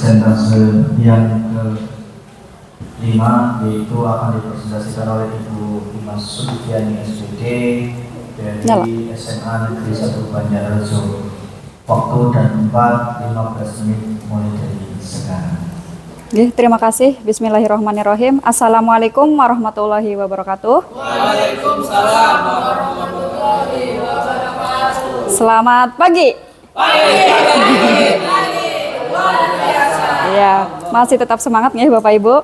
persentase yang kelima, yaitu akan dipresentasikan oleh Ibu Imas Sulfiani SPD dari SMA Negeri 1 Banjarharjo. Waktu dan tempat 15 menit mulai dari sekarang. Terima kasih. Bismillahirrahmanirrahim. Assalamualaikum warahmatullahi wabarakatuh. Waalaikumsalam warahmatullahi wabarakatuh. Selamat pagi. Ya, masih tetap semangat ya Bapak Ibu.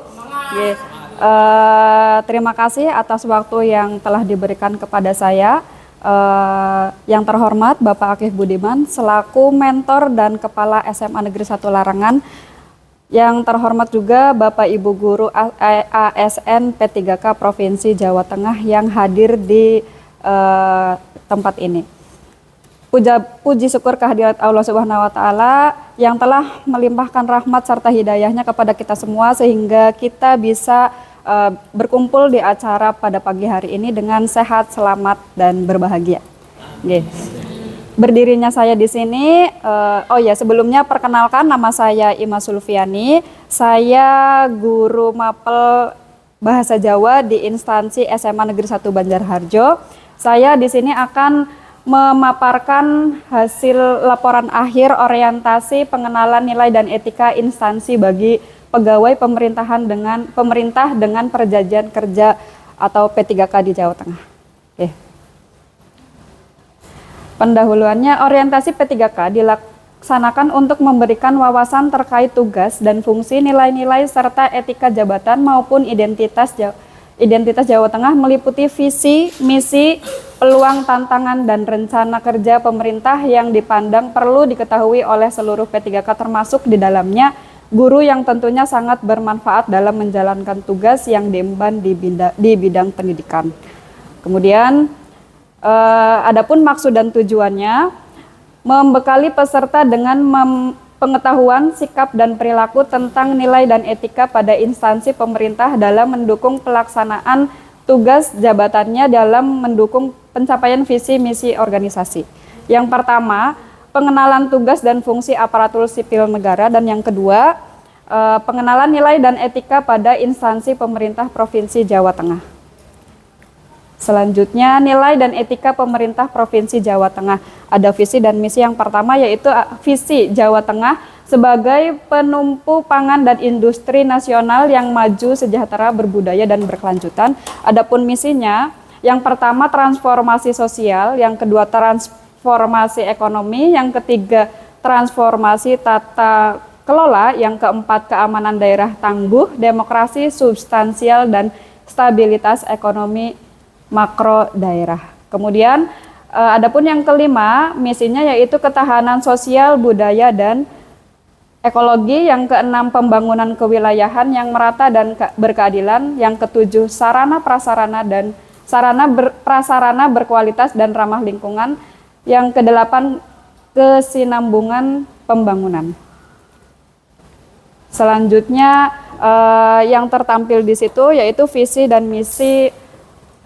Terima kasih atas waktu yang telah diberikan kepada saya. Yang terhormat Bapak Akif Budiman selaku mentor dan Kepala SMA Negeri 1 Larangan. Yang terhormat juga Bapak Ibu Guru ASN P3K Provinsi Jawa Tengah yang hadir di tempat ini. Puji syukur kehadirat Allah Subhanahu wa Ta'ala yang telah melimpahkan rahmat serta hidayahnya kepada kita semua sehingga kita bisa berkumpul di acara pada pagi hari ini dengan sehat, selamat, dan berbahagia. Berdirinya saya di sini, sebelumnya perkenalkan nama saya Imas Sulfiani, saya guru mapel Bahasa Jawa di instansi SMA Negeri 1 Banjarharjo. Saya di sini akan memaparkan hasil laporan akhir orientasi pengenalan nilai dan etika instansi bagi pegawai pemerintah dengan perjanjian kerja atau P3K di Jawa Tengah. Pendahuluannya, orientasi P3K dilaksanakan untuk memberikan wawasan terkait tugas dan fungsi, nilai-nilai serta etika jabatan maupun identitas Jawa Tengah meliputi visi, misi, peluang, tantangan, dan rencana kerja pemerintah yang dipandang perlu diketahui oleh seluruh P3K termasuk di dalamnya guru yang tentunya sangat bermanfaat dalam menjalankan tugas yang diemban di bidang pendidikan. Kemudian, adapun maksud dan tujuannya, membekali peserta dengan pengetahuan, sikap, dan perilaku tentang nilai dan etika pada instansi pemerintah dalam mendukung pelaksanaan tugas jabatannya dalam mendukung pencapaian visi misi organisasi. Yang pertama, pengenalan tugas dan fungsi aparatur sipil negara, dan yang kedua, pengenalan nilai dan etika pada instansi pemerintah Provinsi Jawa Tengah. Selanjutnya, nilai dan etika pemerintah Provinsi Jawa Tengah. Ada visi dan misi. Yang pertama yaitu visi Jawa Tengah sebagai penumpu pangan dan industri nasional yang maju, sejahtera, berbudaya, dan berkelanjutan. Adapun misinya, yang pertama transformasi sosial, yang kedua transformasi ekonomi, yang ketiga transformasi tata kelola, yang keempat keamanan daerah tangguh, demokrasi substansial, dan stabilitas ekonomi makro daerah. Kemudian adapun yang kelima, misinya yaitu ketahanan sosial, budaya, dan ekologi. Yang keenam, pembangunan kewilayahan yang merata dan berkeadilan. Yang ketujuh, sarana prasarana berkualitas dan ramah lingkungan. Yang kedelapan, kesinambungan pembangunan. Selanjutnya yang tertampil di situ yaitu visi dan misi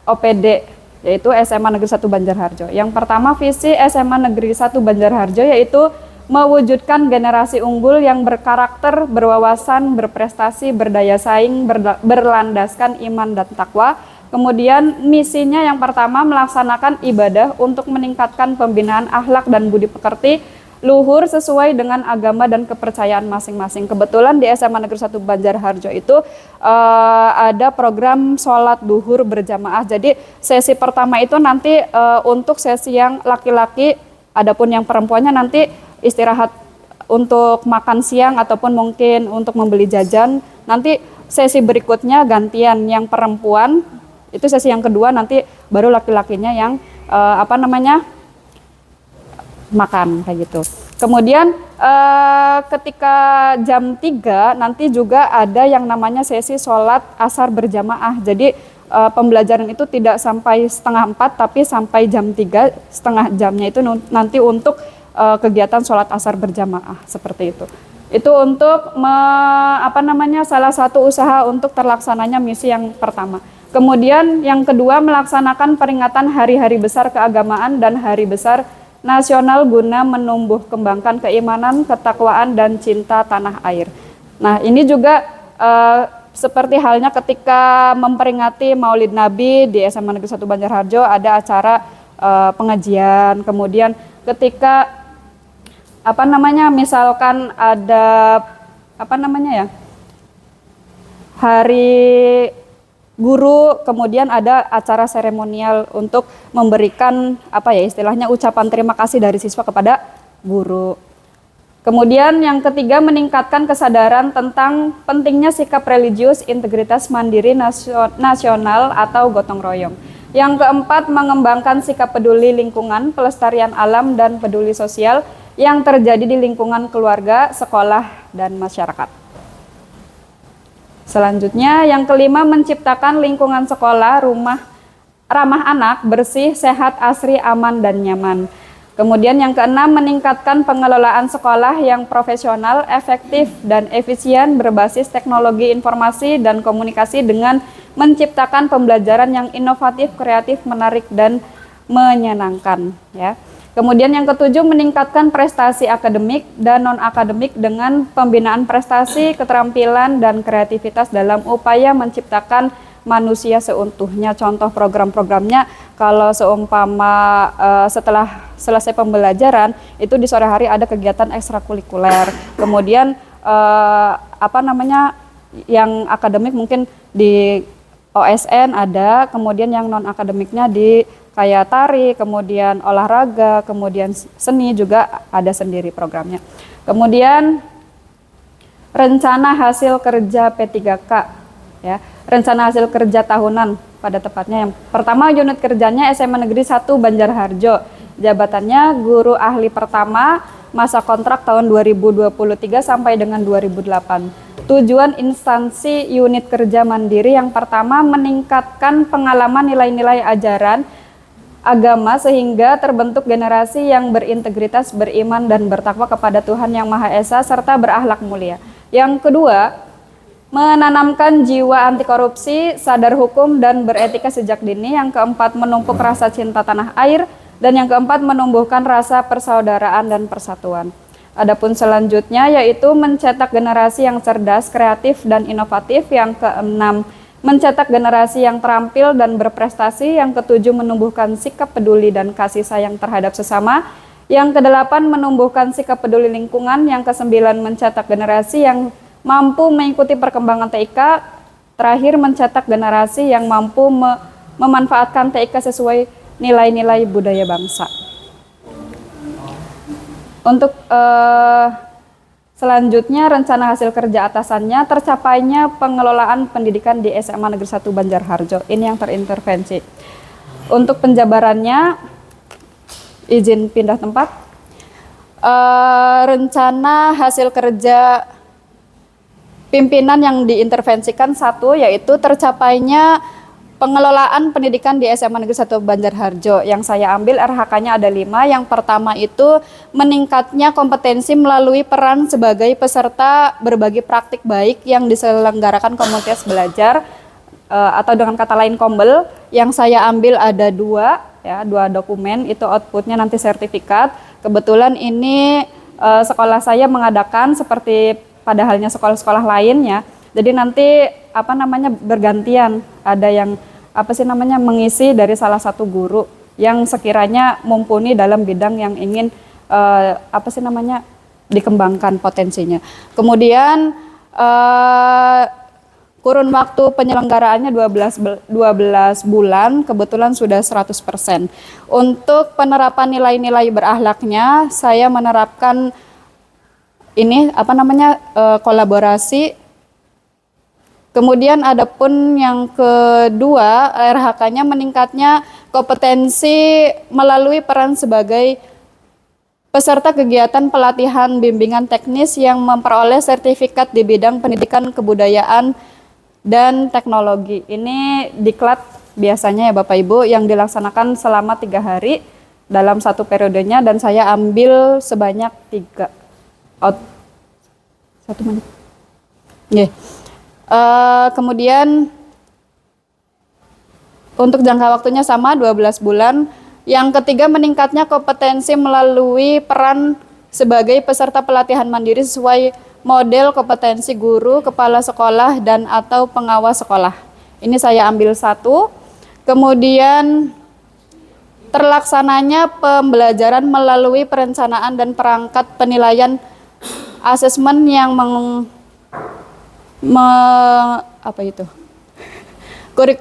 OPD, yaitu SMA Negeri 1 Banjarharjo. Yang pertama, visi SMA Negeri 1 Banjarharjo yaitu mewujudkan generasi unggul yang berkarakter, berwawasan, berprestasi, berdaya saing, berlandaskan iman dan takwa. Kemudian misinya yang pertama, melaksanakan ibadah untuk meningkatkan pembinaan akhlak dan budi pekerti luhur sesuai dengan agama dan kepercayaan masing-masing. Kebetulan di SMA Negeri 1 Banjarharjo itu ada program sholat duhur berjamaah. Jadi sesi pertama itu nanti untuk sesi yang laki-laki, adapun yang perempuannya nanti istirahat untuk makan siang ataupun mungkin untuk membeli jajan. Nanti sesi berikutnya gantian, yang perempuan itu sesi yang kedua, nanti baru laki-lakinya yang makan kayak gitu. Kemudian ketika jam 3 nanti juga ada yang namanya sesi sholat asar berjamaah. Jadi pembelajaran itu tidak sampai setengah 4 tapi sampai jam 3, setengah jamnya itu nanti untuk kegiatan sholat asar berjamaah seperti itu. Itu untuk salah satu usaha untuk terlaksananya misi yang pertama. Kemudian yang kedua, melaksanakan peringatan hari-hari besar keagamaan dan hari besar nasional guna menumbuh kembangkan keimanan, ketakwaan, dan cinta tanah air. Nah, ini juga seperti halnya ketika memperingati Maulid Nabi di SMA Negeri 1 Banjarharjo ada acara pengajian. Kemudian ketika misalkan ada Hari Guru, kemudian ada acara seremonial untuk memberikan istilahnya ucapan terima kasih dari siswa kepada guru. Kemudian yang ketiga, meningkatkan kesadaran tentang pentingnya sikap religius, integritas, mandiri, nasional atau gotong royong. Yang keempat, mengembangkan sikap peduli lingkungan, pelestarian alam, dan peduli sosial yang terjadi di lingkungan keluarga, sekolah, dan masyarakat. Selanjutnya, yang kelima, menciptakan lingkungan sekolah, rumah ramah anak, bersih, sehat, asri, aman, dan nyaman. Kemudian yang keenam, meningkatkan pengelolaan sekolah yang profesional, efektif, dan efisien berbasis teknologi informasi dan komunikasi dengan menciptakan pembelajaran yang inovatif, kreatif, menarik, dan menyenangkan. Ya. Kemudian yang ketujuh, meningkatkan prestasi akademik dan non-akademik dengan pembinaan prestasi, keterampilan, dan kreativitas dalam upaya menciptakan manusia seutuhnya. Contoh program-programnya, kalau seumpama setelah selesai pembelajaran, itu di sore hari ada kegiatan ekstrakurikuler. Kemudian yang akademik mungkin di OSN ada, kemudian yang non-akademiknya di kayak tari, kemudian olahraga, kemudian seni juga ada sendiri programnya. Kemudian rencana hasil kerja P3K, ya, rencana hasil kerja tahunan pada tepatnya. Yang pertama, unit kerjanya SMA Negeri 1 Banjarharjo, jabatannya guru ahli pertama, masa kontrak tahun 2023 sampai dengan 2008. Tujuan instansi unit kerja mandiri yang pertama, meningkatkan pengalaman nilai-nilai ajaran agama sehingga terbentuk generasi yang berintegritas, beriman, dan bertakwa kepada Tuhan Yang Maha Esa serta berakhlak mulia. Yang kedua, menanamkan jiwa anti korupsi, sadar hukum, dan beretika sejak dini. Yang keempat, menumpuk rasa cinta tanah air. Dan yang keempat, menumbuhkan rasa persaudaraan dan persatuan. Adapun selanjutnya yaitu mencetak generasi yang cerdas, kreatif, dan inovatif. Yang keenam, mencetak generasi yang terampil dan berprestasi. Yang ketujuh, menumbuhkan sikap peduli dan kasih sayang terhadap sesama. Yang kedelapan, menumbuhkan sikap peduli lingkungan. Yang kesembilan, mencetak generasi yang mampu mengikuti perkembangan TIK. Terakhir, mencetak generasi yang mampu memanfaatkan TIK sesuai nilai-nilai budaya bangsa. Untuk selanjutnya, rencana hasil kerja atasannya, tercapainya pengelolaan pendidikan di SMA Negeri 1 Banjarharjo. Ini yang terintervensi. Untuk penjabarannya, izin pindah tempat. Rencana hasil kerja pimpinan yang diintervensikan satu, yaitu tercapainya pengelolaan pendidikan di SMA Negeri 1 Banjarharjo. Yang saya ambil RHK-nya ada 5. Yang pertama itu meningkatnya kompetensi melalui peran sebagai peserta berbagi praktik baik yang diselenggarakan komunitas belajar atau dengan kata lain Kombel. Yang saya ambil ada 2 dokumen, itu outputnya nanti sertifikat. Kebetulan ini sekolah saya mengadakan seperti pada halnya sekolah-sekolah lainnya. Jadi nanti bergantian, ada yang mengisi dari salah satu guru yang sekiranya mumpuni dalam bidang yang ingin dikembangkan potensinya. Kemudian kurun waktu penyelenggaraannya 12 bulan, kebetulan sudah 100%. Untuk penerapan nilai-nilai berakhlaknya, saya menerapkan ini kolaborasi. Kemudian adapun yang kedua, RHK-nya meningkatnya kompetensi melalui peran sebagai peserta kegiatan pelatihan bimbingan teknis yang memperoleh sertifikat di bidang pendidikan kebudayaan dan teknologi. Ini diklat biasanya ya Bapak Ibu yang dilaksanakan selama 3 hari dalam satu periodenya, dan saya ambil sebanyak 3. 1 menit. Kemudian untuk jangka waktunya sama 12 bulan. Yang ketiga, meningkatnya kompetensi melalui peran sebagai peserta pelatihan mandiri sesuai model kompetensi guru, kepala sekolah, dan atau pengawas sekolah. Ini saya ambil satu. Kemudian terlaksananya pembelajaran melalui perencanaan dan perangkat penilaian asesmen yang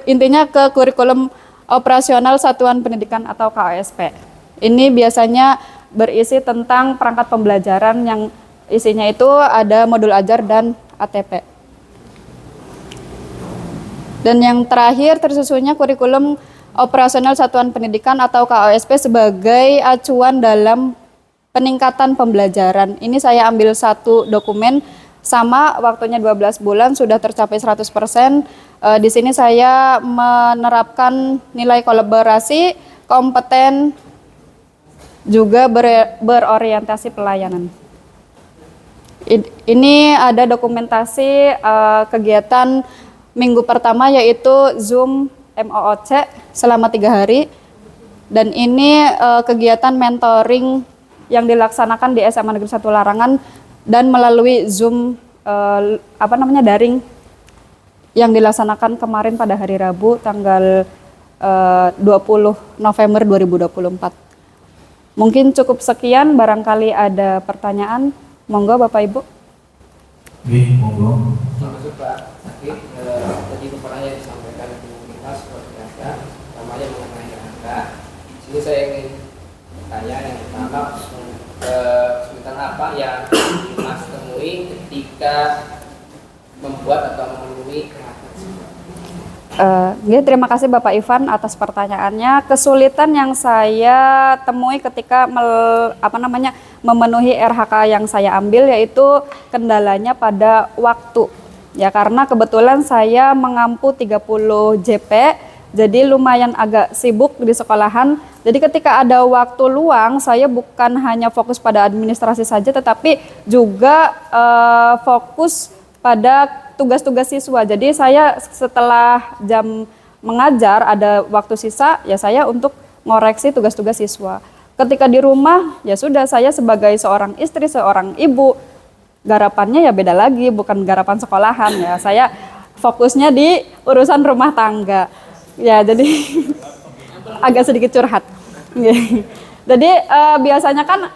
intinya ke kurikulum operasional satuan pendidikan atau KOSP. Ini biasanya berisi tentang perangkat pembelajaran yang isinya itu ada modul ajar dan ATP. Dan yang terakhir tersusunnya kurikulum operasional satuan pendidikan atau KOSP sebagai acuan dalam peningkatan pembelajaran. Ini saya ambil satu dokumen, sama waktunya 12 bulan, sudah tercapai 100%. Di sini saya menerapkan nilai kolaborasi, kompeten, juga berorientasi pelayanan. Ini ada dokumentasi kegiatan minggu pertama, yaitu Zoom MOOC selama 3 hari. Dan ini kegiatan mentoring yang dilaksanakan di SMA Negeri 1 Larangan dan melalui Zoom daring yang dilaksanakan kemarin pada hari Rabu tanggal 20 November 2024. Mungkin cukup sekian, barangkali ada pertanyaan. Monggo Bapak Ibu. Monggo. Termasuk Pak Sakit, tadi beberapa yang disampaikan di kita seperti biasa, namanya mengenai angka. Sini saya ingin tanya yang pertama, kesulitan apa yang Mas temui ketika membuat atau memenuhi Terima kasih Bapak Ivan atas pertanyaannya. Kesulitan yang saya temui ketika memenuhi RHK yang saya ambil yaitu kendalanya pada waktu. Ya, karena kebetulan saya mengampu 30 JP, jadi lumayan agak sibuk di sekolahan. Jadi ketika ada waktu luang, saya bukan hanya fokus pada administrasi saja, tetapi juga fokus pada tugas-tugas siswa. Jadi saya setelah jam mengajar ada waktu sisa, ya saya untuk ngoreksi tugas-tugas siswa. Ketika di rumah, ya sudah, saya sebagai seorang istri, seorang ibu, garapannya ya beda lagi, bukan garapan sekolahan ya. Saya fokusnya di urusan rumah tangga. Ya, jadi agak sedikit curhat. Jadi biasanya kan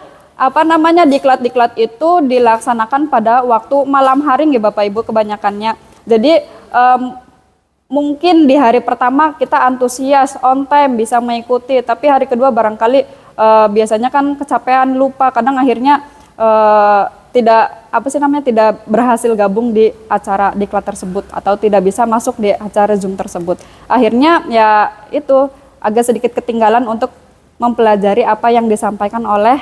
diklat-diklat itu dilaksanakan pada waktu malam hari nggih Bapak Ibu kebanyakannya. Jadi mungkin di hari pertama kita antusias, on time, bisa mengikuti, tapi hari kedua barangkali biasanya kan kecapean, lupa, kadang akhirnya tidak berhasil gabung di acara diklat tersebut atau tidak bisa masuk di acara Zoom tersebut. Akhirnya ya itu agak sedikit ketinggalan untuk mempelajari apa yang disampaikan oleh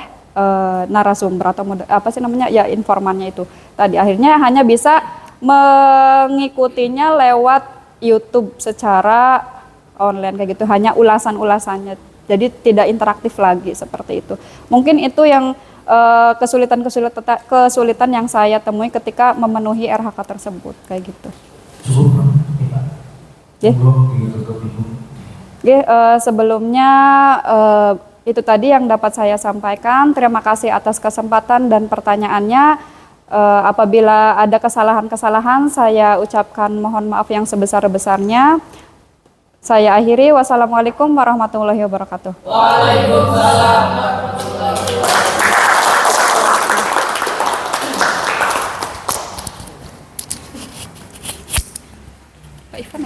narasumber atau informannya itu tadi. Akhirnya hanya bisa mengikutinya lewat YouTube secara online kayak gitu, hanya ulasan-ulasannya, jadi tidak interaktif lagi seperti itu. Mungkin itu yang kesulitan yang saya temui ketika memenuhi RHK tersebut kayak gitu. Sebelumnya itu tadi yang dapat saya sampaikan. Terima kasih atas kesempatan dan pertanyaannya. Apabila ada kesalahan-kesalahan, saya ucapkan mohon maaf yang sebesar-besarnya. Saya akhiri. Wassalamualaikum warahmatullahi wabarakatuh. Waalaikumsalam warahmatullahi wabarakatuh. Pak Ivan.